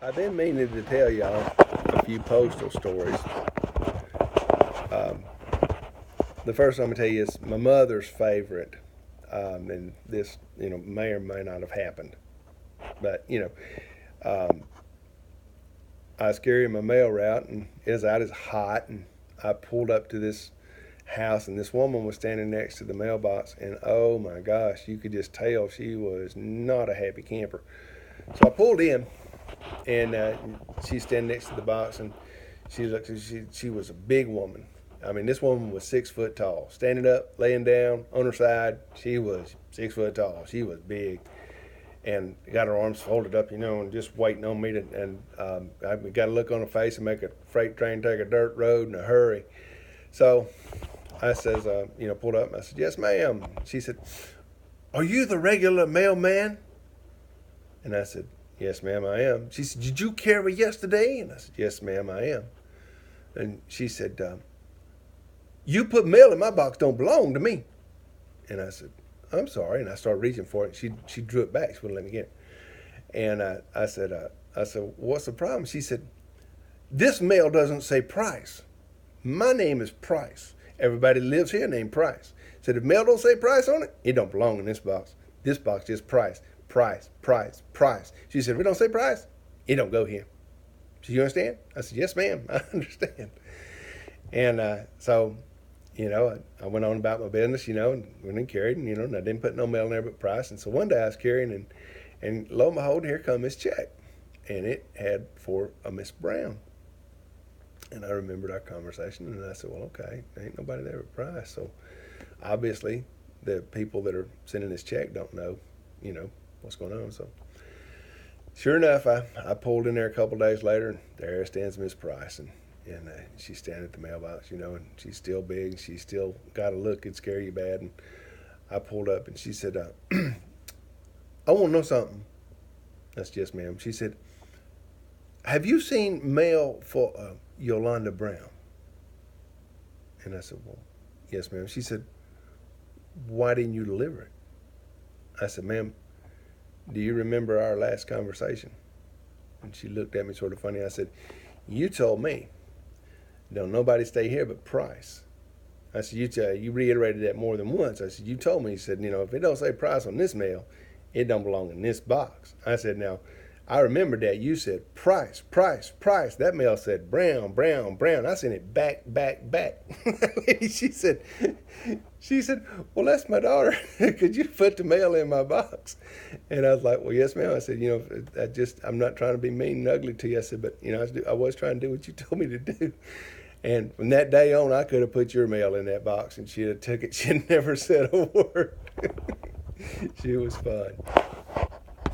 I've been meaning to tell y'all a few postal stories. Um, the first one I'm gonna tell you is my mother's favorite, and this may or may not have happened, but I was carrying my mail route and it was out as hot, and I pulled up to this house and this woman was standing next to the mailbox, and oh my gosh, you could just tell she was not a happy camper. So I pulled in, and she's standing next to the box, and she was a big woman. I mean, this woman was 6 foot tall, standing up, laying down, on her side. She was 6 foot tall. She was big, and got her arms folded up, and just waiting on me to. And I got to look on her face and make a freight train take a dirt road in a hurry. So I says, pulled up, and I said, "Yes, ma'am." She said, "Are you the regular mailman?" And I said, "Yes, ma'am, I am." She said, "Did you carry yesterday?" And I said, "Yes, ma'am, I am." And she said, "You put mail in my box don't belong to me." And I said, "I'm sorry." And I started reaching for it. She drew it back. She wouldn't let me get it. And I said, "What's the problem?" She said, "This mail doesn't say Price. My name is Price. Everybody lives here named Price. Said if mail don't say Price on it, it don't belong in this box. This box is Price. Price, Price, Price." She said, "If it don't say Price, it don't go here." She said, "You understand?" I said, "Yes, ma'am, I understand." And I went on about my business, and went and carried, and I didn't put no mail in there but Price. And so one day I was carrying, and lo and behold, here come this check. And it had for a Miss Brown. And I remembered our conversation, and I said, "Well, okay, there ain't nobody there but Price." So obviously, the people that are sending this check don't know, what's going on. So sure enough, I pulled in there a couple days later, and there stands Miss Price, and she's standing at the mailbox, and she's still big, and she's still got a look that'd scare you bad. And I pulled up, and she said, "I want to know something." That's "Yes, ma'am." She said, "Have you seen mail for Yolanda Brown?" And I said, "Well, yes, ma'am." She said, "Why didn't you deliver it?" I said, "Ma'am, do you remember our last conversation?" And she looked at me sort of funny. I said, "You told me don't nobody stay here but Price." I said, "You reiterated that more than once." I said, "You told me." He said, "If it don't say Price on this mail, it don't belong in this box." I said, "Now, I remember that you said Price, Price, Price. That mail said Brown, Brown, Brown. I sent it back, back, back." she said, she said, "Well, that's my daughter. Could you put the mail in my box?" And I was like, "Well, yes, ma'am." I said, I'm not trying to be mean and ugly to you." I said, "But, I was trying to do what you told me to do." And from that day on, I could have put your mail in that box, and she'd have took it. She'd never said a word. She was fun.